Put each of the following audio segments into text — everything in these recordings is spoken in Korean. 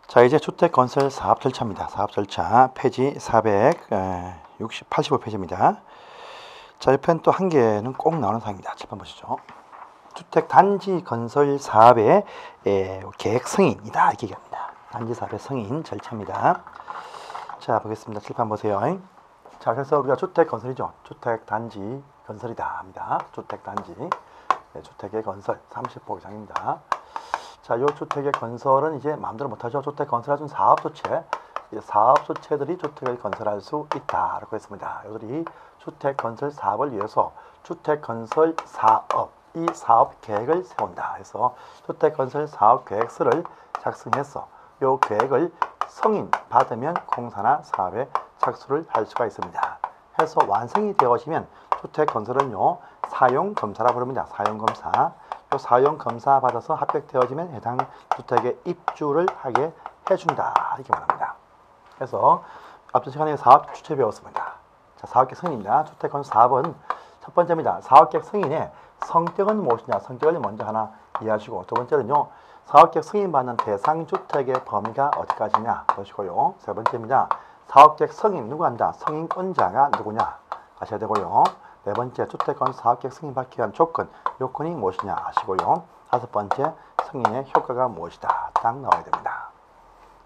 자, 이제 주택건설 사업 절차입니다. 사업 절차 페이지 85페이지입니다. 자, 옆에는 또 한 개는 꼭 나오는 사항입니다. 집 한번 보시죠. 주택단지 건설 사업의 계획 승인이다 이렇게 얘기합니다. 단지 사업의 승인 절차입니다. 자, 보겠습니다. 칠판 보세요. 자, 그래서 우리가 주택건설이죠. 주택단지 건설이다 합니다. 주택단지 주택의 건설 30호 이상입니다. 자, 요 주택의 건설은 이제 마음대로 못하죠. 주택 건설할 수 있는 사업조체, 사업조체들이 주택을 건설할 수 있다라고 했습니다. 이들이 주택 건설 사업을 위해서 주택 건설 사업, 이 사업 계획을 세운다. 해서 주택 건설 사업 계획서를 작성해서 요 계획을 승인 받으면 공사나 사업에 착수를 할 수가 있습니다. 해서 완성이 되어지면 주택 건설은요 사용 검사라 부릅니다. 사용 검사. 사용 검사 받아서 합격되어지면 해당 주택에 입주를 하게 해준다 이렇게 말합니다. 그래서 앞전 시간에 사업 주체 배웠습니다. 자, 사업계획 승인입니다. 주택건설 사업은 첫 번째입니다. 사업계획 승인의 성격은 무엇이냐? 성격을 먼저 하나 이해하시고, 두 번째는요 사업계획 승인받는 대상 주택의 범위가 어디까지냐 보시고요. 세 번째입니다. 사업계획 승인 누구 한다? 승인권자가 누구냐 아셔야 되고요. 네 번째, 주택건설 사업계획 승인받기 위한 요건이 무엇이냐 아시고요. 다섯 번째, 승인의 효과가 무엇이다. 딱 나와야 됩니다.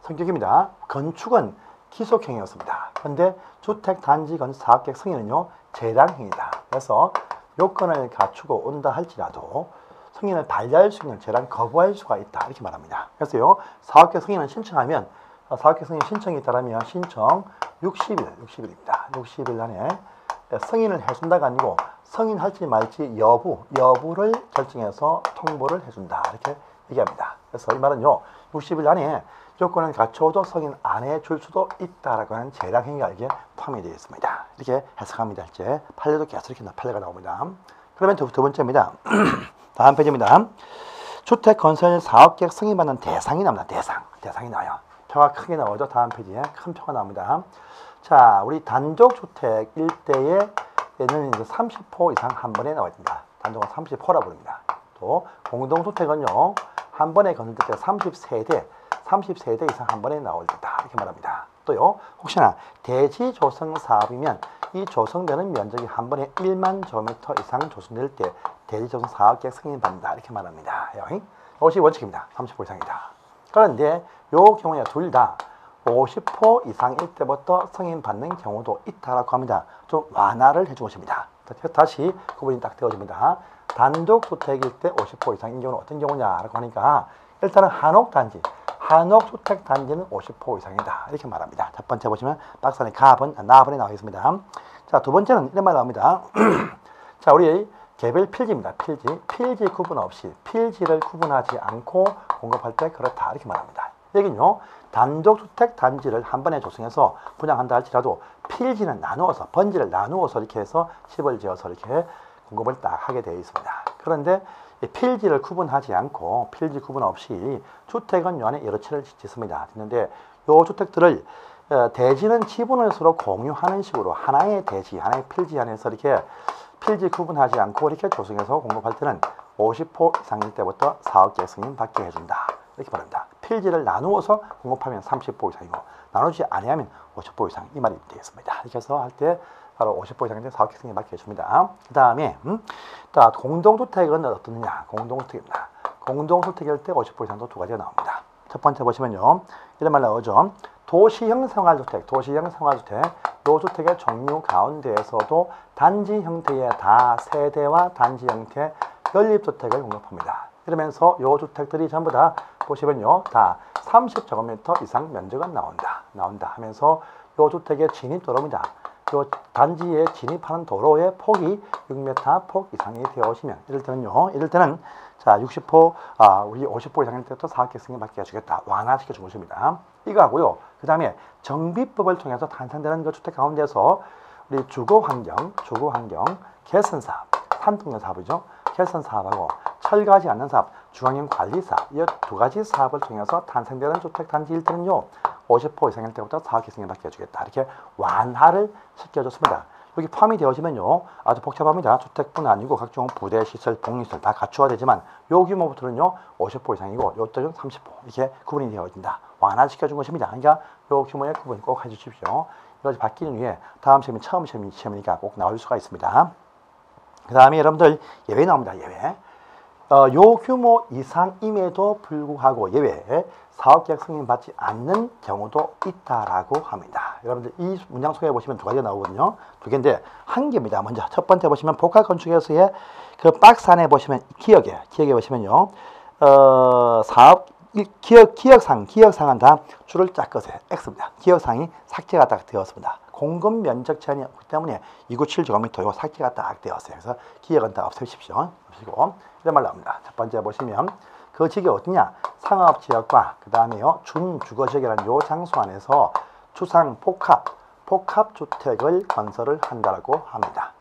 성격입니다. 건축은 기속행위였습니다. 그런데 주택단지 건설 사업계획 승인은요, 재량행위다. 그래서 요건을 갖추고 온다 할지라도 승인을 반려할 수 있는 재량 거부할 수가 있다. 이렇게 말합니다. 그래서요, 사업계획 승인을 신청하면, 사업계획 승인 신청이 따르면 신청 60일입니다. 60일 안에 승인을 해준다가 아니고 승인할지 말지 여부를 결정해서 통보를 해준다 이렇게 얘기합니다. 그래서 이 말은요 60일 안에 요건을 갖춰도 승인 안 해줄 수도 있다라고 하는 재량행위가 이게 포함이 되어 있습니다. 이렇게 해석합니다. 이제 판례도 계속 이렇게 판례가 나옵니다. 그러면 두 번째입니다. 다음 페이지입니다. 주택건설 사업계획 승인받는 대상이 나옵니다. 대상이 나와요. 표가 크게 나오죠. 다음 페이지에 큰 표가 나옵니다. 자, 우리 단독주택 일대에는 이제 30호 이상 한 번에 나와 있습니다. 단독은 30호라 부릅니다. 또 공동주택은요 한 번에 건설될 때 30세대 이상 한 번에 나올 때다 이렇게 말합니다. 또요 혹시나 대지 조성 사업이면 이 조성되는 면적이 한 번에 1만 제곱미터 이상 조성될 때 대지 조성 사업계획 승인받는다 이렇게 말합니다. 이것이 원칙입니다. 30호 이상이다. 그런데 요 경우에 둘 다 50호 이상일 때부터 승인받는 경우도 있다라고 합니다. 좀 완화를 해준 것입니다. 다시 구분이 딱 되어집니다. 단독주택일 때 50호 이상인 경우는 어떤 경우냐라고 하니까 일단은 한옥주택단지는 50호 이상이다. 이렇게 말합니다. 첫 번째 보시면 박스 안에 나번에 나와 있습니다. 자, 두 번째는 이런 말 나옵니다. 자, 우리 개별 필지입니다. 필지 구분 없이 필지를 구분하지 않고 공급할 때 그렇다. 이렇게 말합니다. 여기는요, 단독주택 단지를 한 번에 조성해서 분양한다 할지라도 필지는 나누어서, 번지를 나누어서 이렇게 해서 집을 지어서 이렇게 공급을 딱 하게 되어 있습니다. 그런데 필지를 구분하지 않고, 필지 구분 없이 주택은 요 안에 여러 채를 짓습니다. 짓는데 요 주택들을 대지는 지분을 서로 공유하는 식으로 하나의 대지, 하나의 필지 안에서 이렇게 필지 구분하지 않고 이렇게 조성해서 공급할 때는 50호 이상일 때부터 사업계획 승인 받게 해준다. 이렇게 말합니다. 필지를 나누어서 공급하면 30호 이상이고 나누지 아니하면 50호 이상 이 말이 되겠습니다. 이렇게 해서 할 때 바로 50호 이상인데 사업계획 승인 받게 해줍니다. 그 다음에 공동주택은 어떻느냐? 공동주택입니다. 공동주택일 때 50호 이상도 두 가지가 나옵니다. 첫 번째 보시면요 이런 말 나오죠. 도시형 생활주택 요 주택의 종류 가운데에서도 단지 형태의 다세대와 단지 형태 연립주택을 공급합니다. 이러면서 요 주택들이 전부 다 보시면요 다 30제곱미터 이상 면적은 나온다 하면서 요 주택의 진입도로입니다. 요 단지에 진입하는 도로의 폭이 6m 폭 이상이 되어지면 이럴 때는 자 60호 우리 50호 이상일 때부터 사업계획 승인 받게 해주겠다. 완화시켜 준 것입니다. 이거 하고요. 그 다음에 정비법을 통해서 탄생되는 그 주택 가운데서 우리 주거환경 개선사업, 산통형 사업이죠. 개선사업하고 철거하지 않는 사업, 중앙형 관리사업 이 두 가지 사업을 통해서 탄생되는 주택 단지일 때는요 50호 이상일 때부터 사업계획 승인 받게 해주겠다. 이렇게 완화를 시켜줬습니다. 여기 포함이 되어지면요 아주 복잡합니다. 주택뿐 아니고 각종 부대 시설, 복리시설 다 갖추어야 되지만 요 규모부터는요 50호 이상이고 요때는 30호 이렇게 구분이 되어진다. 완화시켜준 것입니다. 그러니까 요 규모의 구분 꼭 해주십시오. 이것이 바뀌는 후에 다음 시험이 처음 시험이니까 꼭 나올 수가 있습니다. 그 다음에 여러분들 예외 나옵니다. 예외. 요 규모 이상임에도 불구하고 예외 사업계획 승인받지 않는 경우도 있다라고 합니다. 여러분들 이 문장 소개해 보시면 두 가지가 나오거든요. 두 개인데 한 개입니다. 먼저 첫 번째 보시면 복합건축에서의 그 박스 안에 보시면 기억에 보시면요. 사업 기억상은 다 줄을 쫙 그으세요. X입니다. 기억상이 삭제가 딱 되었습니다. 공급 면적 제한이 없기 때문에 297제곱미터 요 삭제가 딱 되었어요. 그래서 기억은 다 없애십시오. 없이고 이런 말 나옵니다. 첫 번째 보시면 그 지역이 어디냐? 상업지역과 그 다음에요 준주거지역이라는 요 장소 안에서 주상 복합주택을 건설을 한다라고 합니다.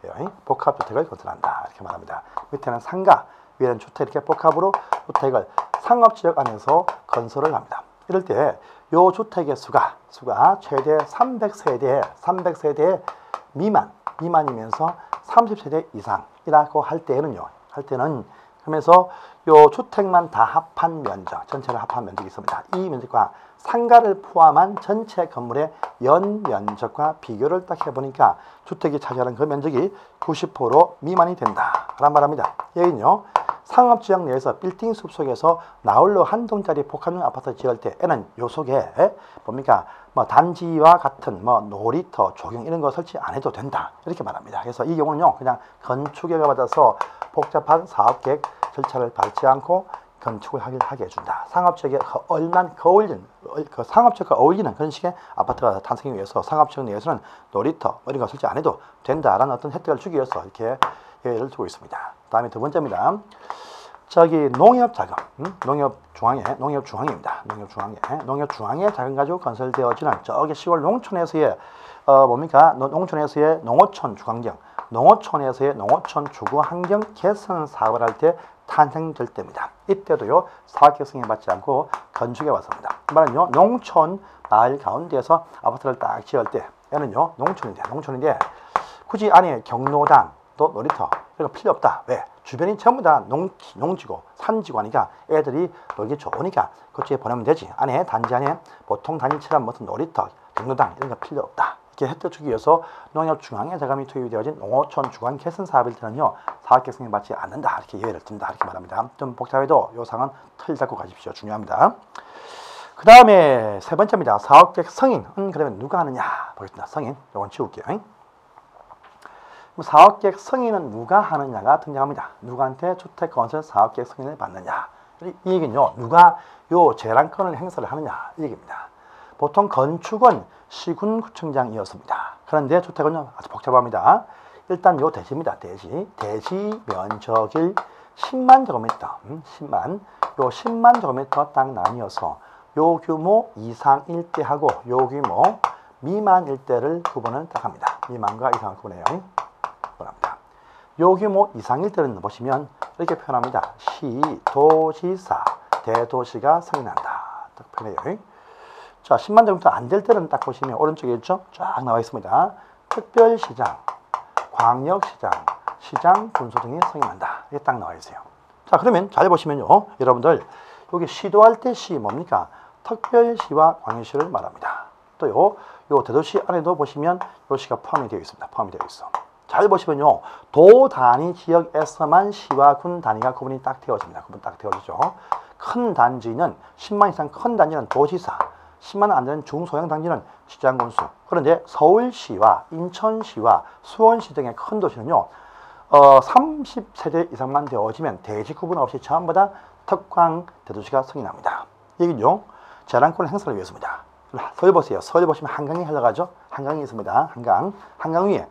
복합주택을 건설한다 이렇게 말합니다. 밑에는 상가, 위에는 주택 이렇게 복합으로 주택을 상업지역 안에서 건설을 합니다. 이럴 때 요 주택의 수가 최대 300세대 미만이면서 30세대 이상이라고 할 때는 그러면서 요 주택만 다 합한 면적, 전체를 합한 면적이 있습니다. 이 면적과 상가를 포함한 전체 건물의 연 면적과 비교를 딱 해보니까 주택이 차지하는 그 면적이 90% 미만이 된다라는 말합니다. 여기는요. 상업지역 내에서 빌딩 숲속에서 나홀로 한 동짜리 복합형 아파트 지을 때에는 요 속에 뭡니까? 뭐 단지와 같은 뭐 놀이터, 조경 이런 거 설치 안 해도 된다 이렇게 말합니다. 그래서 이 경우는요 그냥 건축에 받아서 복잡한 사업계획 절차를 밟지 않고 건축을 하게 해준다. 상업지역에 상업지역과 어울리는 그런 식의 아파트가 탄생하기 위해서 상업지역 내에서는 놀이터 이런 거 설치 안 해도 된다라는 어떤 혜택을 주기 위해서 이렇게 예를 두고 있습니다. 다음에 두 번째입니다. 저기 농협 자금, 농협 중앙에 자금 가지고 건설되어지는 저기 시골 농촌에서의 농촌에서의 농어촌 주거환경, 농어촌에서의 농어촌 주거환경 개선 사업을 할 때 탄생될 때입니다. 이때도요 사업계획 받지 않고 건축에 왔습니다. 이 말은요 농촌 마을 가운데에서 아파트를 딱 지을 때 얘는요 농촌인데 굳이 안에 경로당 또 놀이터 이런 거 필요 없다. 왜? 주변이 전부 다 농지고 산지고 하니까 애들이 놀기 좋으니까 그쪽에 보내면 되지. 안에 단지 안에 보통 단지처럼 무슨 놀이터, 경로당 이런 거 필요 없다. 이렇게 혜택 주기 위해서 농협 중앙에 자금이 투입이 되어진 농어촌 주거 개선 사업일 때는요 사업계획 승인받지 않는다. 이렇게 예외를 든다. 이렇게 말합니다. 좀 복잡해도 이 사항은 틀 잡고 가십시오. 중요합니다. 그 다음에 세 번째입니다. 사업계획 승인은 그러면 누가 하느냐 보겠습니다. 승인 이건 지울게요. 사업계획 승인은 누가 하느냐가 등장합니다. 누구한테 주택건설 사업계획 승인을 받느냐. 이 얘기는요. 누가 요 제한권을 행사를 하느냐 이 얘기입니다. 보통 건축은 시군구청장이었습니다. 그런데 주택은요 아주 복잡합니다. 일단 요 대지입니다. 대지 면적일 10만 제곱미터, 10만 제곱미터 딱 나뉘어서 요 규모 이상 일대하고 요 규모 미만 일대를 구분을 딱 합니다. 미만과 이상을 구분해요. 요 규모 이상일 때는 보시면 이렇게 표현합니다. 시, 도지사, 대도시가 승인한다. 딱 표현해요. 자, 10만 제곱미터 안 될 때는 딱 보시면 오른쪽에 있죠? 쫙 나와 있습니다. 특별시장, 광역시장, 시장, 군소 등이 승인한다. 이게 딱 나와 있어요. 자, 그러면 잘 보시면요. 여러분들 여기 시도할 때 시 뭡니까? 특별시와 광역시를 말합니다. 또요 대도시 안에도 보시면 요 시가 포함이 되어 있습니다. 포함이 되어 있어. 잘 보시면요. 도 단위 지역에서만 시와 군 단위가 구분이 딱 되어집니다. 구분 딱 되어지죠. 큰 단지는 10만 이상 큰 단지는 도지사, 10만 안 되는 중소형 단지는 시장군수. 그런데 서울시와 인천시와 수원시 등의 큰 도시는요. 30세대 이상만 되어지면 대지 구분 없이 전부 다 특광 대도시가 승인합니다. 얘기죠. 제한권을 행사를 위해서입니다. 서울 보세요. 서울 보시면 한강이 흘러가죠. 한강이 있습니다. 한강 위에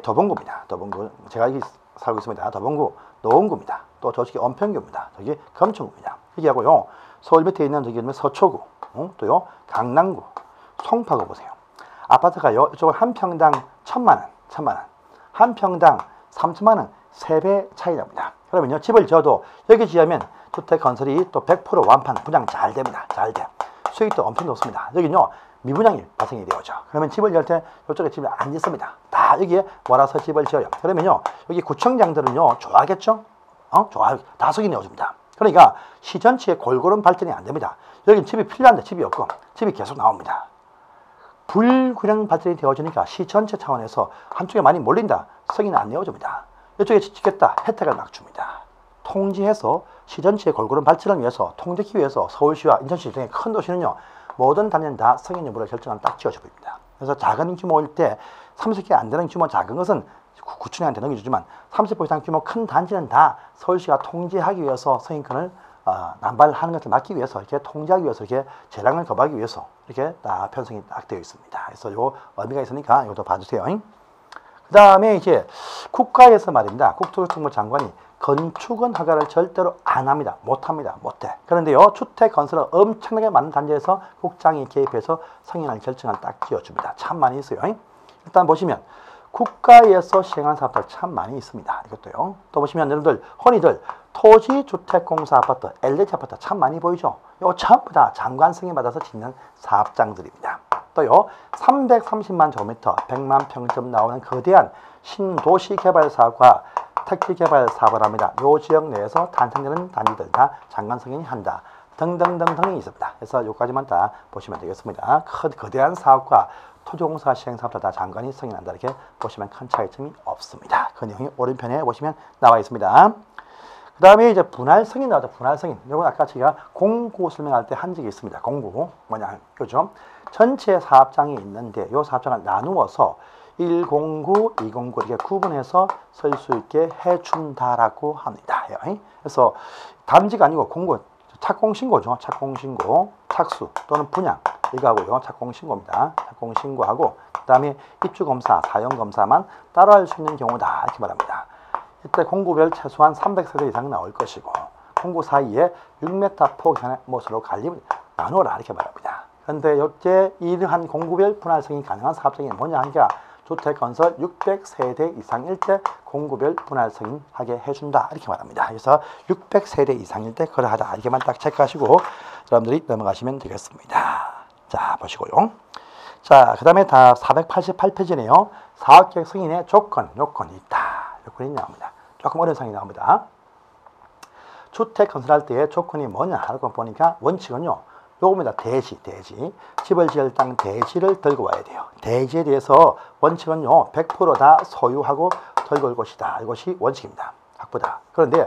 도봉구입니다. 도봉구 제가 여기 살고 있습니다. 도봉구 노원구입니다. 또 저쪽이 언평구입니다. 저기 금천구입니다. 여기하고요. 서울 밑에 있는 저기 서초구, 또요 강남구, 송파구 보세요. 아파트가요. 이쪽은 한 평당 1,000만 원, 한 평당 3천만 원, 3배 차이 납니다. 그러면요 집을 지어도 여기 지으면 주택 건설이 또 100% 완판 분양 잘 됩니다. 잘 돼. 수익도 엄청 높습니다. 여기는요 미분양이 발생이 되어죠. 그러면 집을 지을 때 이쪽에 집을 안 짓습니다. 다 여기에 몰아서 집을 지어요. 그러면요, 여기 구청장들은요, 좋아하겠죠? 다 석이 내어줍니다. 그러니까 시 전체의 골고루 발전이 안 됩니다. 여기 집이 필요한데 집이 없고 집이 계속 나옵니다. 불균형 발전이 되어지니까 시 전체 차원에서 한쪽에 많이 몰린다. 석이는 안 내어줍니다. 이쪽에 짓겠다. 혜택을 막 줍니다. 통지해서 시 전체의 골고루 발전을 위해서 통제하기 위해서 서울시와 인천시 등의 큰 도시는요, 모든 단위는 다 승인 여부를 결정한 딱 지어줍니다. 그래서 작은 규모일 때 30개 안 되는 규모 작은 것은 구청장한테 넘겨주지만 30% 이상 규모 큰 단지는 다 서울시가 통제하기 위해서 승인권을 남발하는 것을 막기 위해서 이렇게 통제하기 위해서 이렇게 재량을 거부하기 위해서 이렇게 다 편성이 딱 되어 있습니다. 그래서 요 의미가 있으니까 이것도 봐주세요. 그 다음에 이제 국가에서 말입니다. 국토교통부 장관이 건축은 허가를 절대로 안 합니다. 못 합니다. 못해. 그런데요, 주택 건설은 엄청나게 많은 단지에서 국장이 개입해서 승인을 결정을 딱 지어줍니다. 참 많이 있어요. 일단 보시면 국가에서 시행한 사업들 참 많이 있습니다. 이것도요. 또 보시면 여러분들 흔히들 토지주택공사 아파트, LH 아파트 참 많이 보이죠. 이거 전부 다 장관 승인 받아서 짓는 사업장들입니다. 또요, 330만 제곱미터, 100만 평점 나오는 거대한 신도시 개발 사업과 택지 개발 사업을 합니다. 요 지역 내에서 탄생되는 단지들 다 장관 승인이 한다. 등등등등이 있습니다. 그래서 요까지만 다 보시면 되겠습니다. 거대한 사업과 토지공사 시행 사업들 다 장관이 승인한다. 이렇게 보시면 큰 차이점이 없습니다. 그 내용이 오른편에 보시면 나와 있습니다. 그 다음에 이제 분할 승인 나오죠. 분할 승인. 이건 아까 제가 공고 설명할 때 한 적이 있습니다. 공고 뭐냐, 그죠? 전체 사업장이 있는데 이 사업장을 나누어서 109, 209 이렇게 구분해서 쓸 수 있게 해준다라고 합니다. 그래서 단지가 아니고 공고, 착공신고죠. 착공신고, 착수 또는 분양 이거 하고요. 착공신고입니다. 착공신고하고 그 다음에 입주검사, 사용검사만 따로 할 수 있는 경우다 이렇게 말합니다. 이때 공구별 최소한 300세대 이상 나올 것이고 공구 사이에 6m 폭 이상의 못으로 갈림을 나누어라 이렇게 말합니다. 그런데 이때 이러한 공구별 분할 승인이 가능한 사업장이 뭐냐 하니까 주택건설 600세대 이상일 때 공구별 분할 승인하게 해준다 이렇게 말합니다. 그래서 600세대 이상일 때 거래하다 이렇게만 딱 체크하시고 여러분들이 넘어가시면 되겠습니다. 자 보시고요. 자 그 다음에 다 488페이지네요. 사업계획 승인의 조건이 있다. 조건이 나옵니다. 조금 어려운 상황이 나옵니다. 주택 건설할 때의 조건이 뭐냐 하고 보니까 원칙은요. 요겁니다. 대지. 집을 지을 땅 대지를 들고 와야 돼요. 대지에 대해서 원칙은요. 100% 다 소유하고 들고 올 것이다. 이것이 원칙입니다. 확보다. 그런데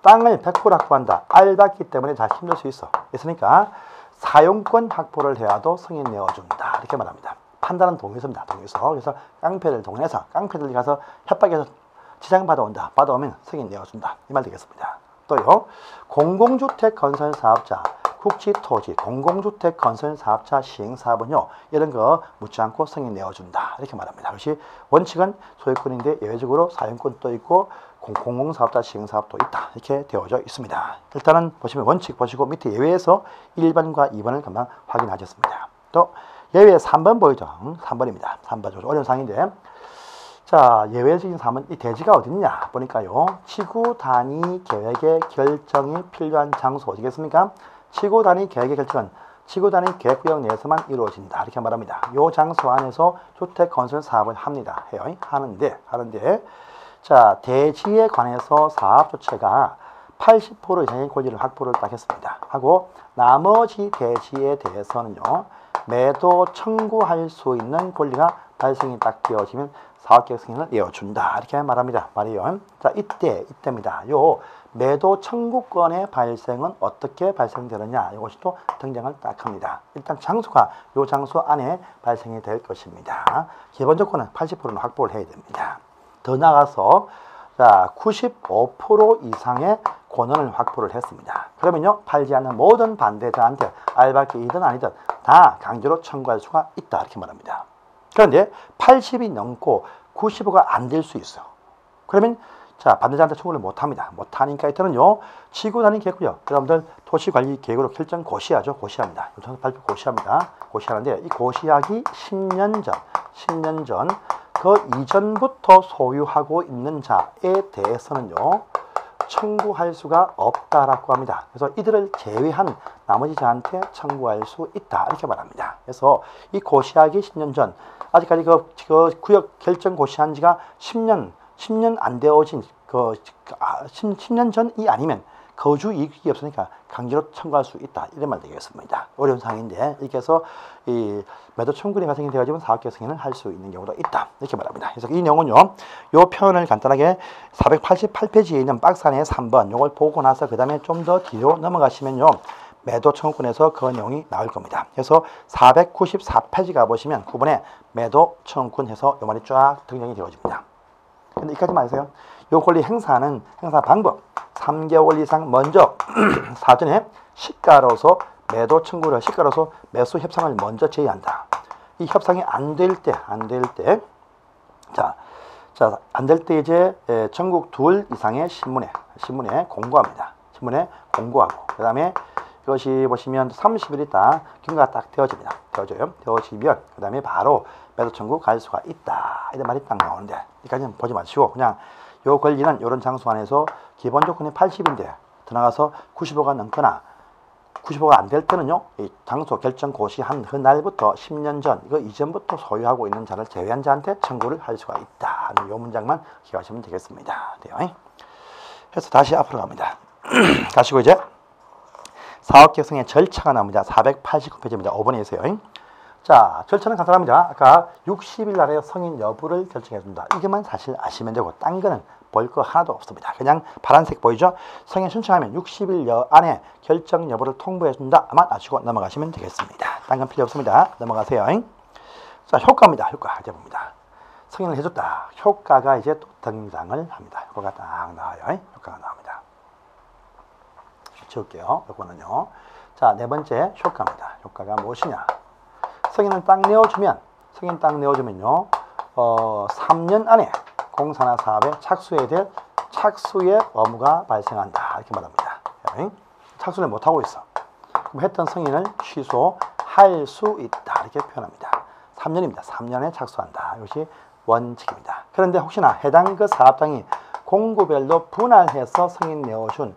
땅을 100% 확보한다. 알받기 때문에 잘 힘들 수 있어. 있으니까 사용권 확보를 해야도 승인 내어준다. 이렇게 말합니다. 판단은 동의서입니다. 동의서. 그래서 깡패를 동원해서 깡패들이 가서 협박해서 지장 받아온다. 받아오면 승인 내어준다. 이 말 되겠습니다. 또요. 공공주택 건설 사업자, 국지토지, 공공주택 건설 사업자 시행사업은요. 이런 거 묻지 않고 승인 내어준다. 이렇게 말합니다. 그것이 원칙은 소유권인데 예외적으로 사용권도 있고 공공사업자 시행사업도 있다. 이렇게 되어져 있습니다. 일단은 보시면 원칙 보시고 밑에 예외에서 1번과 2번을 금방 확인하셨습니다. 또 예외 3번 보이죠? 3번입니다. 3번 좀 어려운 상인데 자, 예외적인 사항은 이 대지가 어딨냐 보니까요. 지구 단위 계획의 결정이 필요한 장소 어디겠습니까? 지구 단위 계획의 결정은 지구 단위 계획구역 내에서만 이루어진다. 이렇게 말합니다. 이 장소 안에서 주택 건설 사업을 합니다. 해요. 하는데 자, 대지에 관해서 사업 주체가 80% 이상의 권리를 확보를 딱 했습니다. 하고 나머지 대지에 대해서는요. 매도 청구할 수 있는 권리가 발생이 딱 되어지면 사업계획 승인을 내어준다. 이렇게 말합니다. 말이요. 자, 이때입니다. 요 매도 청구권의 발생은 어떻게 발생되느냐. 이것이 또 등장을 딱 합니다. 일단 장소가 요 장소 안에 발생이 될 것입니다. 기본 조건은 80%는 확보를 해야 됩니다. 더 나아가서 자, 95% 이상의 권한을 확보를 했습니다. 그러면요. 팔지 않는 모든 반대자한테 알박기이든 아니든 다 강제로 청구할 수가 있다. 이렇게 말합니다. 그런데 80이 넘고 95가 안 될 수 있어요. 그러면 자, 반대자한테 청구를 못합니다. 못하니까 이때는요. 지구 단위 계획구역. 여러분들 도시관리 계획으로 결정 고시하죠. 고시합니다. 발표 고시합니다. 고시하는데 이 고시하기 10년 전 그 이전부터 소유하고 있는 자에 대해서는요. 청구할 수가 없다라고 합니다. 그래서 이들을 제외한 나머지 자한테 청구할 수 있다 이렇게 말합니다. 그래서 이 고시하기 10년 전 아직까지 그 구역 결정 고시한 지가 10년 안 되어진 10년 전이 아니면 거주 이익이 없으니까 강제로 청구할 수 있다 이런 말 되겠습니다. 어려운 상황인데 이렇게 해서 이 매도 청구권이 발생이 되어지면 사업계획 승인을 할 수 있는 경우도 있다 이렇게 말합니다. 그래서 이 내용은요, 요 표현을 간단하게 488페이지에 있는 박스 안에 3번 요걸 보고 나서 그 다음에 좀 더 뒤로 넘어가시면요, 매도 청구권에서 그 내용이 나올 겁니다. 그래서 494페이지 가보시면 9번에 매도 청구권 해서 요 말이 쫙 등장이 되어집니다. 근데 이까지만 아세요? 요 권리 행사는 행사 방법 3개월 이상 먼저 사전에 시가로서 매도 청구를 시가로서 매수 협상을 먼저 제의한다. 이 협상이 안 될 때 안 될 때 이제 전국 2 이상의 신문에 공고합니다. 신문에 공고하고 그 다음에 이것이 보시면 30일 있다 경과가 딱 되어지면 그 다음에 바로 매도 청구 갈 수가 있다 이런 말이 딱 나오는데 여기까지는 보지 마시고 그냥 요 권리는 이런 장소 안에서 기본 조건이 80인데 더 나가서 95가 넘거나 95가 안 될 때는요, 이 장소 결정 고시한 그날부터 10년 전 이거 이전부터 소유하고 있는 자를 제외한 자한테 청구를 할 수가 있다. 요 문장만 기억하시면 되겠습니다. 돼요. 그래서 다시 앞으로 갑니다. 가시고 이제 사업계획성의 절차가 나옵니다. 489페이지입니다. 5번에 있어요. 자, 절차는 간단합니다. 아까 60일 날에 성인 여부를 결정해준다. 이것만 사실 아시면 되고 딴 거는 볼 거 하나도 없습니다. 그냥 파란색 보이죠? 성인 신청하면 60일 안에 결정 여부를 통보해준다. 만 아시고 넘어가시면 되겠습니다. 딴 건 필요 없습니다. 넘어가세요. 자, 효과입니다. 효과 이제 봅니다. 승인을 해줬다. 효과가 이제 또 등장을 합니다. 효과가 딱 나와요. 효과가 나옵니다. 지울게요. 요거는요. 자, 네 번째 효과입니다. 효과가 무엇이냐? 승인을 딱 내어주면요, 3년 안에 공사나 사업에 착수해야 될 착수의 의무가 발생한다. 이렇게 말합니다. 착수를 못하고 있어. 그럼 했던 승인을 취소할 수 있다. 이렇게 표현합니다. 3년입니다. 3년에 착수한다. 이것이 원칙입니다. 그런데 혹시나 해당 그 사업장이 공구별로 분할 승인 내어준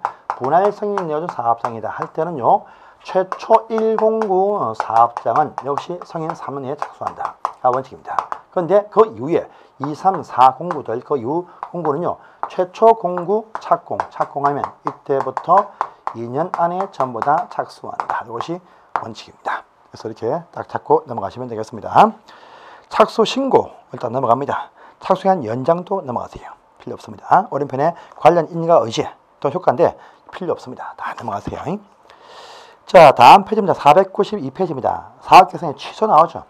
사업장이다 할 때는요, 최초 1공구 사업장은 역시 승인 3년 내에 착수한다. 가 원칙입니다. 그런데 그 이후에 2, 3, 4 공구들 그 이후 공구는요, 최초 공구 착공하면 이때부터 2년 안에 전부 다 착수한다. 이것이 원칙입니다. 그래서 이렇게 딱 잡고 넘어가시면 되겠습니다. 착수 신고 일단 넘어갑니다. 착수한 연장도 넘어가세요. 필요 없습니다. 오른편에 관련 인가 의지 또 효과인데 필요 없습니다. 다 넘어가세요. 자, 다음 페이지입니다. 492페이지입니다. 사업계획성의 취소 나오죠.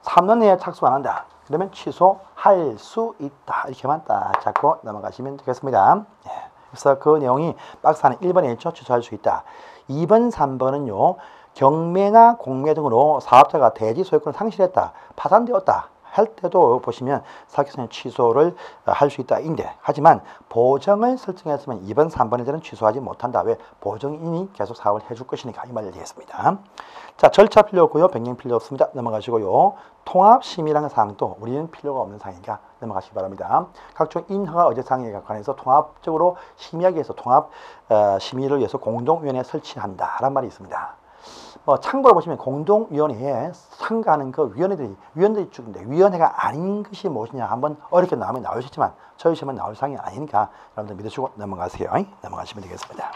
3년 내에 착수 안 한다. 그러면 취소할 수 있다. 이렇게만 딱 잡고 넘어가시면 되겠습니다. 그래서 그 내용이 박스 안에 1번에 있죠. 취소할 수 있다. 2번, 3번은요. 경매나 공매 등으로 사업자가 대지 소유권을 상실했다. 파산되었다. 할 때도 보시면 사업계획성 취소를 할 수 있다인데, 하지만 보정을 설정했으면 2번, 3번에 대한 취소하지 못한다. 왜? 보정인이 계속 사업을 해줄 것이니까 이 말이 되겠습니다. 자, 절차 필요 없고요. 변경 필요 없습니다. 넘어가시고요. 통합 심의라는 사항도 우리는 필요가 없는 사항이니까 넘어가시기 바랍니다. 각종 인허가 의제 사항에 관해서 통합적으로 심의하기 위해서 통합 심의를 위해서 공동위원회 설치한다라는 말이 있습니다. 참고로 보시면 공동위원회에 참가하는 그 위원들이 쭉인데 위원회가 아닌 것이 무엇이냐 한번 어렵게 나오면 나올 수 있지만 저희 시험은 나올 사항이 아니니까 여러분들 믿으시고 넘어가세요. 넘어가시면 되겠습니다.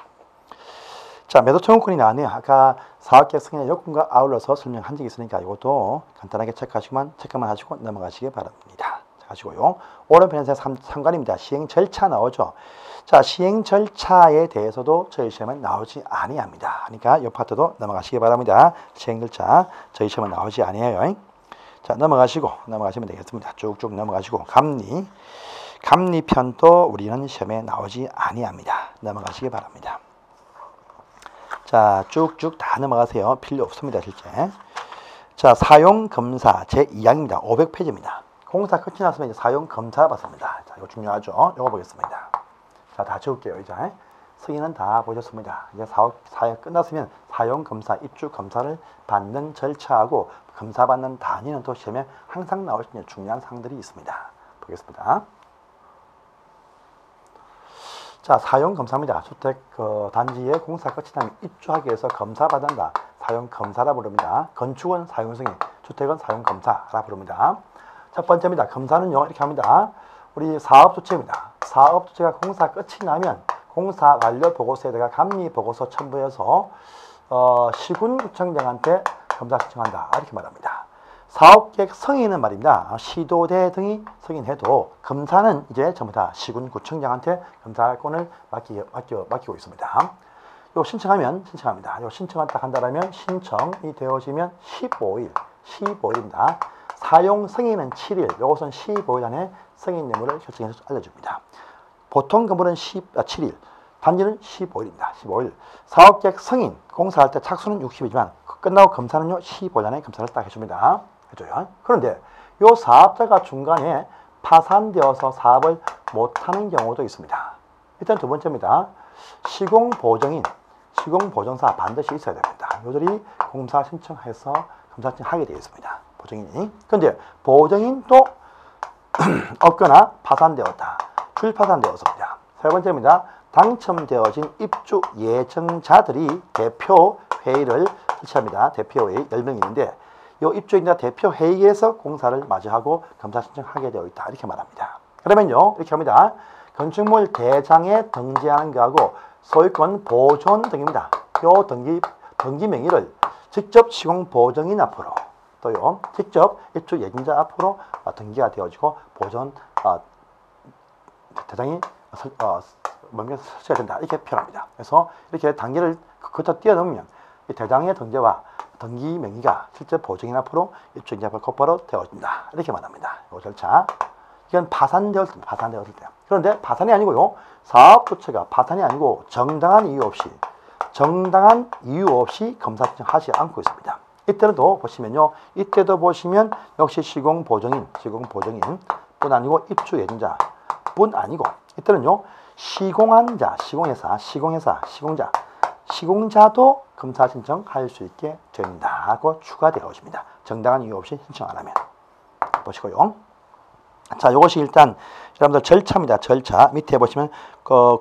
자, 매도 청구권이 나왔네요. 아까 사업계획 승인의 요건과 아울러서 설명한 적이 있으니까 이것도 간단하게 체크만 하시고 넘어가시기 바랍니다. 자, 가시고요. 오른편에서 3관입니다. 시행 절차 나오죠. 자, 시행 절차에 대해서도 저희 시험은 나오지 아니합니다. 그러니까 이 파트도 넘어가시기 바랍니다. 시행 절차 저희 시험은 나오지 아니해요. 자, 넘어가시면 되겠습니다. 쭉쭉 넘어가시고 감리편도 우리는 시험에 나오지 아니합니다. 넘어가시기 바랍니다. 자, 쭉쭉 다 넘어가세요. 필요 없습니다, 실제. 자, 사용검사 제2항입니다. 500페이지입니다. 공사 끝이 났으면 이제 사용검사 받습니다. 자, 이거 중요하죠. 이거 보겠습니다. 자, 다 지울게요, 이제. 승인은 다 보셨습니다. 이제 사역 끝났으면 사용검사, 입주검사를 받는 절차하고 검사받는 단위는 또 시험에 항상 나올 수 있는 중요한 사항들이 있습니다. 보겠습니다. 자, 사용검사입니다. 주택 단지에 공사 끝이 나면 입주하기 위해서 검사받는다. 사용검사라 부릅니다. 건축은 사용승인, 주택은 사용검사라 부릅니다. 첫 번째입니다. 검사는요, 이렇게 합니다. 우리 사업주체입니다. 사업주체가 공사 끝이 나면 공사 완료 보고서에다가 감리 보고서 첨부해서 시군구청장한테 검사 신청한다. 이렇게 말합니다. 사업계획 승인은 말입니다. 시도대 등이 승인해도 검사는 이제 전부 다 시군구청장한테 검사권을 맡기고 있습니다. 요 신청합니다. 요 신청을 딱 한다라면 신청이 되어지면 15일입니다. 사용 승인은 7일, 요것은 15일 안에 승인 여부를 결정해서 알려줍니다. 보통 건물은 7일, 단지는 15일입니다. 15일. 사업계획 승인, 공사할 때 착수는 60일이지만 끝나고 검사는요 15일 안에 검사를 딱 해줍니다. 해줘요. 그런데 요 사업자가 중간에 파산되어서 사업을 못하는 경우도 있습니다. 일단 두 번째입니다. 시공보증인, 시공보증사 반드시 있어야 됩니다. 요들이 공사 신청해서 검사 신청하게 되어 있습니다. 보증인이. 그런데 보증인도 없거나 파산되었다. 출파산되었습니다. 세 번째입니다. 당첨되어진 입주 예정자들이 대표 회의를 설치합니다. 대표 회의 10명이 있는데 이 입주인자 대표 회의에서 공사를 마주하고 검사 신청하게 되어 있다. 이렇게 말합니다. 그러면요, 이렇게 합니다. 건축물 대장에 등재하는 거하고 소유권 보존 등입니다. 요 등기 명의를 직접 시공보증인 앞으로 또요 직접 입주 예정자 앞으로 등기가 되어지고 보존 대장이 설치가 된다. 이렇게 표현합니다. 그래서 이렇게 단계를 거쳐 뛰어넘으면 이 대장의 등재와 등기 명의가 실제 보증인 앞으로 입주인자 앞으로 곧바로 되어진다. 이렇게 말합니다. 이 절차. 이건 파산되었을 때. 그런데 파산이 아니고요. 사업 주체가 파산이 아니고 정당한 이유 없이 검사 신청하지 않고 있습니다. 이때는 또 보시면요. 이때도 보시면 역시 시공보증인 뿐 아니고 입주 예정자 뿐 아니고 이때는요. 시공한 자, 시공자도 검사 신청할 수 있게 된다고 추가되어집니다. 정당한 이유 없이 신청 안 하면. 보시고요. 자, 이것이 일단 여러분들 절차입니다. 절차 밑에 보시면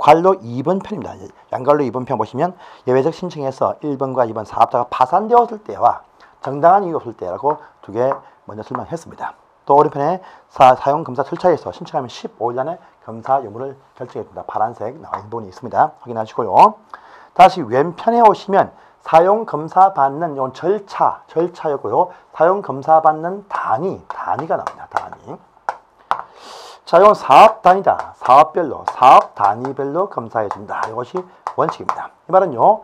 관로 2번 편입니다. 양관로 2번 편 보시면 예외적 신청에서 1번과 2번 사업자가 파산되었을 때와 정당한 이유 없을 때라고 두 개 먼저 설명했습니다. 또 오른편에 사용검사 절차에서 신청하면 15일 안에 검사 여부를 결정해 줍니다. 파란색 나와 있는 부분이 있습니다. 확인하시고요. 다시 왼편에 오시면 사용검사 받는 요 절차였고요. 사용검사 받는 단위가 나옵니다. 단위. 자, 이건 사업 단위다. 사업 단위별로 검사해 준다. 이것이 원칙입니다. 이 말은요.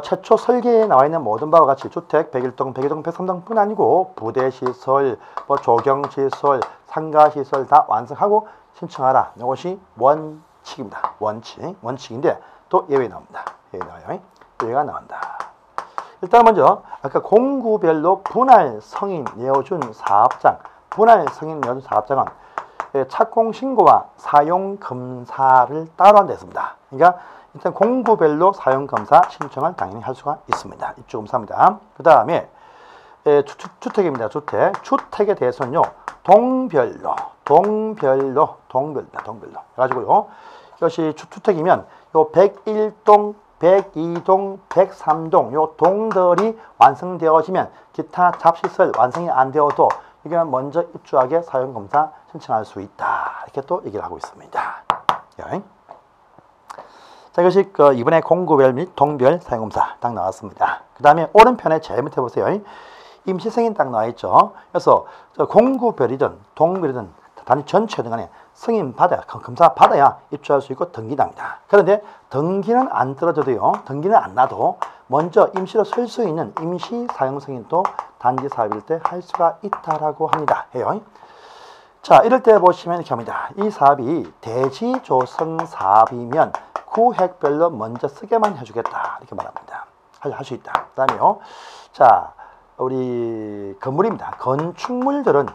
최초 설계에 나와 있는 모든 바와 같이 주택 101동, 102동, 103동 뿐 아니고 부대시설, 조경시설, 상가시설 다 완성하고 신청하라. 이것이 원칙입니다. 원칙인데 또 예외 나옵니다. 예외가 나온다. 일단 먼저 아까 공구별로 분할 성인 내어준 사업장, 사업장은 착공 신고와 사용 검사를 따로 한다 했습니다. 그러니까 일단 공구별로 사용 검사 신청을 당연히 할 수가 있습니다. 입주 검사입니다. 그 다음에 주택입니다. 주택에 대해서는요 동별로 해가지고요. 이것이 주택이면 요 101동, 102동, 103동 요 동들이 완성되어지면 기타 잡시설 완성이 안 되어도 이게 먼저 입주하게 사용검사 신청할 수 있다. 이렇게 또 얘기를 하고 있습니다. 자, 이것이 이번에 공구별 및 동별 사용검사 딱 나왔습니다. 그 다음에 오른편에 제일 밑에 보세요. 임시승인 딱 나와 있죠. 그래서 공구별이든 동별이든 단지 전체든 간에 검사 받아야 입주할 수 있고 등기납니다. 그런데 등기는 안 떨어져도요. 등기는 안 나도 먼저 임시로 쓸 수 있는 임시 사용 승인도 단지 사업일 때 할 수가 있다라고 합니다. 자, 이럴 때 보시면 이렇게 합니다. 이 사업이 대지 조성 사업이면 구획별로 먼저 쓰게만 해주겠다. 이렇게 말합니다. 할 수 있다. 그 다음에요. 자, 우리 건물입니다. 건축물들은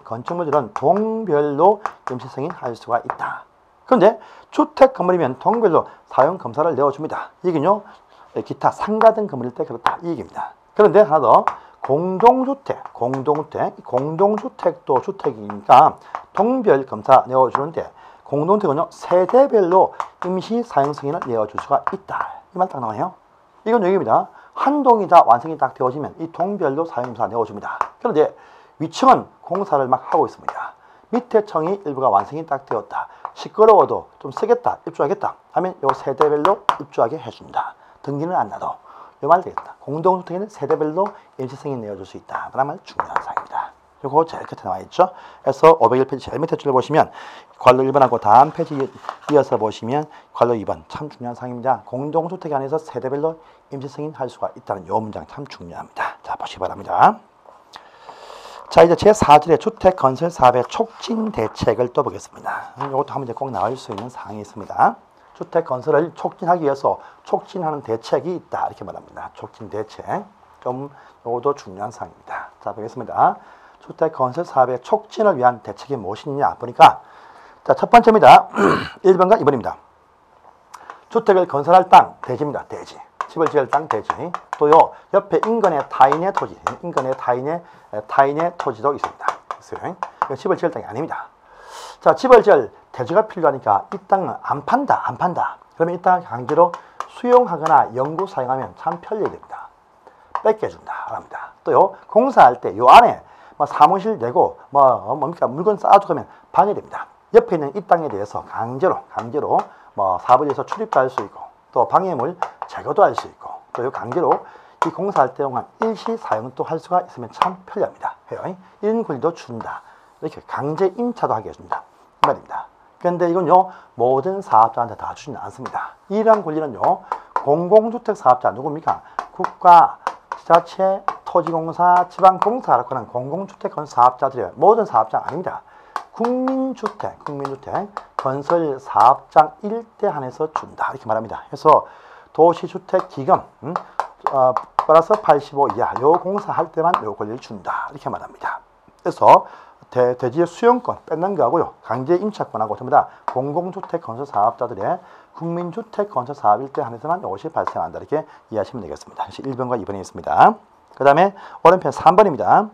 동별로 임시승인 할 수가 있다. 그런데 주택 건물이면 동별로 사용 검사를 내어줍니다. 이게요, 기타 상가 등 건물일 때 그렇다. 이 얘기입니다. 그런데 하나 더, 공동주택도 주택이니까 동별 검사 내어주는데 공동주택은요 세대별로 임시 사용 승인을 내어줄 수가 있다. 이 말 딱 나오네요. 이건 여기입니다. 한 동이 다 완성이 딱 되어지면 이 동별로 사용임사 내어줍니다. 그런데 위층은 공사를 막 하고 있습니다. 밑에 층이 일부가 완성이 딱 되었다. 시끄러워도 좀 쓰겠다, 입주하겠다 하면 요 세대별로 입주하게 해준다. 등기는 안 놔도 요 말 되겠다. 공동주택에는 세대별로 임시 승인 내어줄 수 있다. 라는 말 중요한 사항입니다. 요거 제일 끝에 나와 있죠. 그래서 501페이지 제일 밑에 줄을 보시면 관로 1번하고 다음 페이지 이어서 보시면 관로 2번 참 중요한 사항입니다. 공동주택 안에서 세대별로 임시 승인할 수가 있다는 요 문장 참 중요합니다. 자, 보시기 바랍니다. 자, 이제 제4절에 주택 건설 사업의 촉진 대책을 또 보겠습니다. 이것도 한 문제 꼭 나올 수 있는 사항이 있습니다. 주택 건설을 촉진하기 위해서 촉진하는 대책이 있다. 이렇게 말합니다. 촉진 대책. 좀 이것도 중요한 사항입니다. 자, 보겠습니다. 주택 건설 사업의 촉진을 위한 대책이 무엇이냐 보니까 자, 첫 번째입니다. 1번과 2번입니다. 주택을 건설할 땅, 대지입니다. 대지. 집을 지을 땅, 대지. 또요, 옆에 인근의 타인의 토지, 인근의 타인의 토지도 있습니다. 있어요. 집을 지을 땅이 아닙니다. 자, 집을 지을 대지가 필요하니까 이 땅은 안 판다. 그러면 이 땅을 강제로 수용하거나 영구 사용하면 참 편리해야 됩니다. 뺏겨준다. 합니다. 또요, 공사할 때 요 안에 사무실 내고 뭡니까 물건 쌓아주고 하면 방해됩니다. 옆에 있는 이 땅에 대해서 강제로 사업을 해서 출입도 할 수 있고 또 방해물 제거도 할 수 있고 또 강제로 이 공사할 때 동안 일시 사용도 할 수가 있으면 참 편리합니다. 해요. 이런 권리도 준다. 이렇게 강제 임차도 하게 해줍니다. 이 말입니다. 그런데 이건요 모든 사업자한테 다 주지는 않습니다. 이러한 권리는요 공공주택 사업자 누굽니까? 국가, 지자체, 토지공사, 지방공사라고 하는 공공주택 건설 사업자들의 모든 사업장 아닙니다. 국민주택 건설 사업장 일대 한해서 준다. 이렇게 말합니다. 그래서 도시주택기금 플러스 85 이하 요 공사할 때만 요 권리를 준다. 이렇게 말합니다. 그래서 대지의 수용권 뺏는 거하고요. 강제 임차권하고 전부 다 공공주택 건설 사업자들의 국민주택 건설 사업 일대 한해서만 이것이 발생한다. 이렇게 이해하시면 되겠습니다. 1번과 2번이 있습니다. 그 다음에 오른편 3번입니다.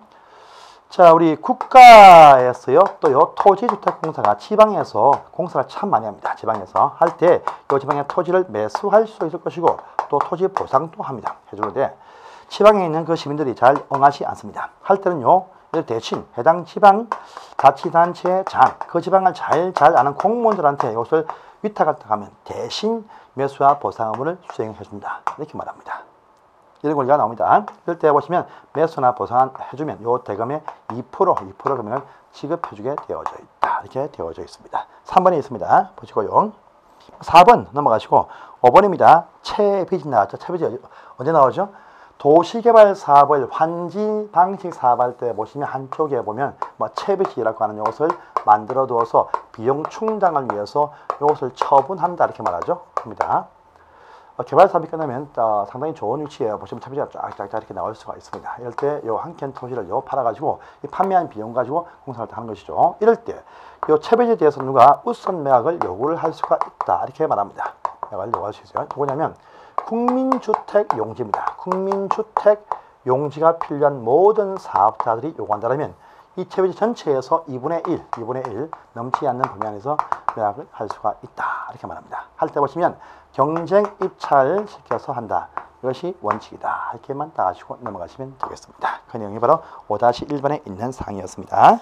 자, 우리 국가에서요, 또요, 토지주택공사가 지방에서 공사를 참 많이 합니다. 지방에서 할 때, 이 지방의 토지를 매수할 수 있을 것이고, 또 토지 보상도 합니다. 해주는데, 지방에 있는 그 시민들이 잘 응하지 않습니다. 할 때는요, 대신 해당 지방 자치단체의 그 지방을 잘 아는 공무원들한테 이것을 위탁하면 대신 매수와 보상 의무를 수행해준다. 이렇게 말합니다. 이런 권리가 나옵니다. 이럴 때 보시면 매수나 보상 해주면 요 대금의 2% 금액을 지급해주게 되어져 있다. 이렇게 되어져 있습니다. 3번에 있습니다. 보시고요. 4번 넘어가시고 5번입니다. 채빚이 나왔죠. 채빚이 언제 나오죠? 도시개발 사업을 환지 방식 사업할 때 보시면 한쪽에 보면 채빚이라고 하는 이것을 만들어 두어서 비용 충당을 위해서 이것을 처분한다 이렇게 말하죠. 입니다. 개발 사업이 끝나면 상당히 좋은 위치에 보시면 채비지가 쫙쫙 이렇게 나올 수가 있습니다. 이럴 때 요 한 켠 토지를 팔아가지고 이 판매한 비용 가지고 공사를 하는 것이죠. 이럴 때 요 채비지에 대해서 누가 우선 매각을 요구를 할 수가 있다 이렇게 말합니다. 매각을 요구할 수 있어요. 뭐냐면 국민주택 용지입니다. 국민주택 용지가 필요한 모든 사업자들이 요구한다면 이 채비지 전체에서 2분의 1 넘지 않는 범위 안에서 매각을 할 수가 있다 이렇게 말합니다. 할 때 보시면 경쟁 입찰 시켜서 한다. 이것이 원칙이다. 이렇게만 따가시고 넘어가시면 되겠습니다. 그 내용이 바로 5-1번에 있는 사항이었습니다.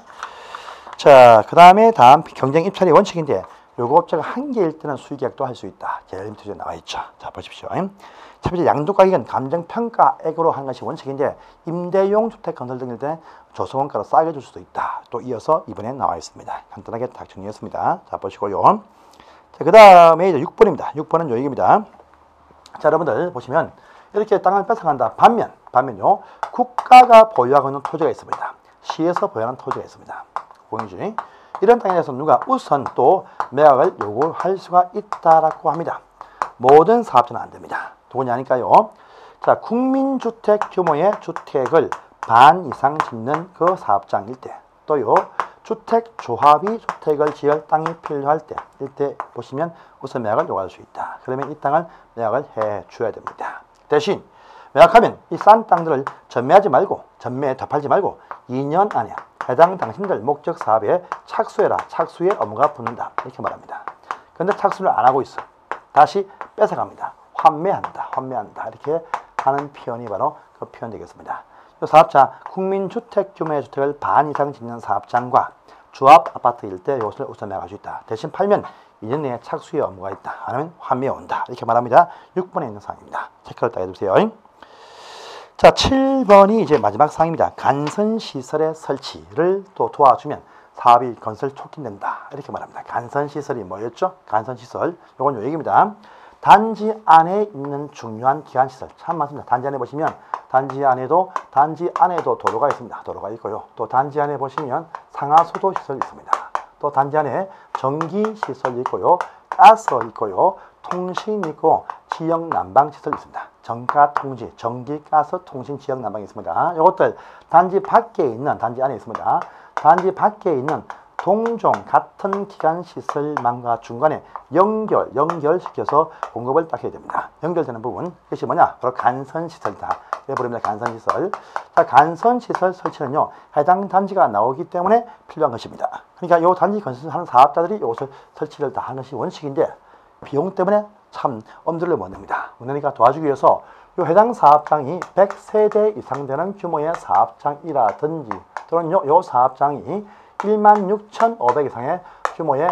자, 그 다음에 다음 경쟁 입찰이 원칙인데 요거 업체가 한 개일 때는 수의계약도 할 수 있다. 제일 밑에 나와 있죠. 자, 보십시오. 채비지 양도가격은 감정평가액으로 하는 것이 원칙인데 임대용 주택 건설 등일 때 조성원가로 싸게 줄 수도 있다. 또 이어서 이번에 나와 있습니다. 간단하게 딱 정리했습니다. 자, 보시고요. 자, 그 다음에 이제 6번입니다. 6번은 요 얘기입니다. 자, 여러분들 보시면 이렇게 땅을 뺏어간다. 반면요. 국가가 보유하고 있는 토지가 있습니다. 시에서 보유하는 토지가 있습니다. 공유지. 이런 땅에 대해서 누가 우선 또 매각을 요구할 수가 있다라고 합니다. 모든 사업자는 안 됩니다. 누구냐니까요. 자, 국민주택 규모의 주택을 반 이상 짓는 그 사업장일 때, 또요, 주택조합이 주택을 지을 땅이 필요할 때, 이때 보시면 우선 매각을 요구할 수 있다. 그러면 이 땅을 매각을 해 줘야 됩니다. 대신 매각하면 이 싼 땅들을 전매하지 말고, 전매에 더 팔지 말고 2년 안에 해당 당신들 목적 사업에 착수해라. 착수의 업무가 붙는다. 이렇게 말합니다. 그런데 착수를 안 하고 있어. 다시 뺏어갑니다. 환매한다. 환매한다. 이렇게 하는 표현이 바로 그 표현 되겠습니다. 이 사업자 국민주택 규모의 주택을 반 이상 짓는 사업장과 주합 아파트일 때 이것을 우선해 가지고 있다. 대신 팔면 2년 내에 착수의 업무가 있다. 아니면 환매에 온다. 이렇게 말합니다. 6번에 있는 사항입니다. 체크를 딱 해주세요. 자, 7번이 이제 마지막 사항입니다. 간선시설의 설치를 또 도와주면 사업이 건설 촉진된다. 이렇게 말합니다. 간선시설이 뭐였죠? 간선시설. 이건 요 얘기입니다. 단지 안에 있는 중요한 기관시설. 참 많습니다. 단지 안에 보시면 단지 안에도 도로가 있습니다. 도로가 있고요. 또 단지 안에 보시면 상하수도 시설이 있습니다. 또 단지 안에 전기시설이 있고요. 가스 있고요. 통신이 있고 지역 난방 시설이 있습니다. 전가통지, 전기, 가스, 통신, 지역 난방이 있습니다. 이것들 단지 밖에 있는, 단지 안에 있습니다. 단지 밖에 있는 동종 같은 기관 시설망과 중간에 연결시켜서 공급을 딱 해야 됩니다. 연결되는 부분, 이것이 뭐냐? 바로 간선시설이다. 예, 부릅니다. 간선시설. 자, 간선시설 설치는요, 해당 단지가 나오기 때문에 필요한 것입니다. 그러니까 이 단지 건설하는 사업자들이 이것을 설치를 다 하는 것이 원칙인데, 비용 때문에 참 엄두를 못 냅니다. 못 내니까 도와주기 위해서 이 해당 사업장이 100세대 이상 되는 규모의 사업장이라든지 또는 요 사업장이 16,500 이상의 규모의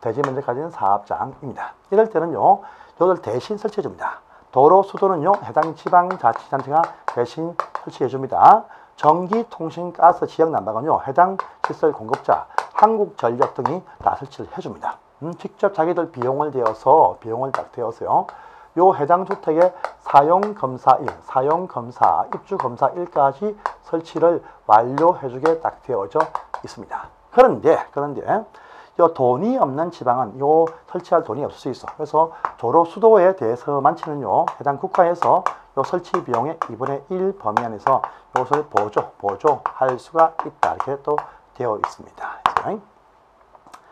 대지 면적 가진 사업장입니다. 이럴 때는요, 이걸 대신 설치해 줍니다. 도로, 수도는요, 해당 지방자치단체가 대신 설치해 줍니다. 전기, 통신, 가스, 지역 난방은요, 해당 시설 공급자, 한국전력 등이 다 설치를 해줍니다. 직접 자기들 비용을 딱 대어서요. 요 해당 주택의 사용검사일, 입주검사일까지 설치를 완료해주게 딱 되어져 있습니다. 그런데 요 돈이 없는 지방은 요 설치할 돈이 없을 수 있어. 그래서 도로 수도에 대해서만치는요, 해당 국가에서 요 설치 비용의 2분의 1 범위 안에서 이것을 보조할 수가 있다. 이렇게 또 되어 있습니다.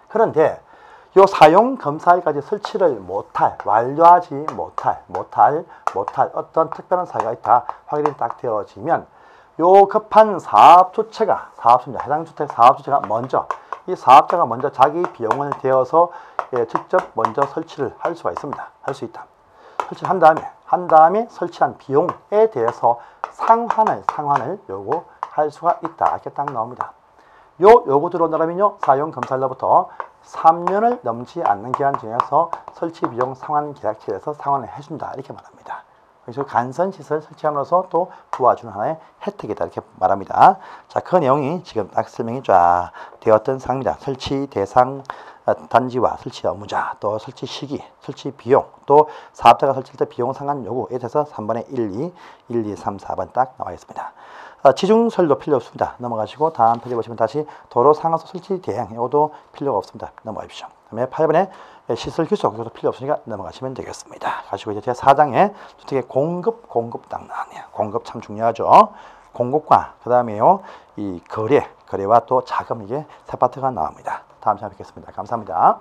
그런데 요 사용 검사일까지 설치를 완료하지 못할 어떤 특별한 사유가 있다. 확인이 딱 되어지면 요 급한 사업주체가 해당 주택 사업주체가 먼저 이 사업자가 먼저 자기 비용을 대어서 직접 먼저 설치를 할 수가 있습니다. 할 수 있다. 설치를 한 다음에 설치한 비용에 대해서 상환을 요구할 수가 있다. 이렇게 딱 나옵니다. 요 요구 들어온다면요, 사용 검사일로부터 3년을 넘지 않는 기간 중에서 설치 비용 상환 계약체에서 상환을 해준다. 이렇게 말합니다. 그래서 간선시설 설치함으로써 또 도와주는 하나의 혜택이다. 이렇게 말합니다. 자, 그 내용이 지금 딱 설명이 쫙 되었던 사항입니다. 설치 대상 단지와 설치 업무자, 또 설치 시기, 설치 비용, 또 사업자가 설치할 때 비용 상환 요구에 대해서 3번에 1, 2, 3, 4번 딱 나와 있습니다. 지중설도 필요 없습니다. 넘어가시고 다음 페이지 보시면 다시 도로 상하수 설치 대행, 이것도 필요가 없습니다. 넘어가십시오. 그다음에 8번에 시설 규속, 이것도 필요 없으니까 넘어가시면 되겠습니다. 가시고 이제 제4장에 주택의 공급 딱 나왔네요. 공급 참 중요하죠. 공급과 그 다음에요, 이 거래와 또 자금, 이게 세 파트가 나옵니다. 다음 시간에 뵙겠습니다. 감사합니다.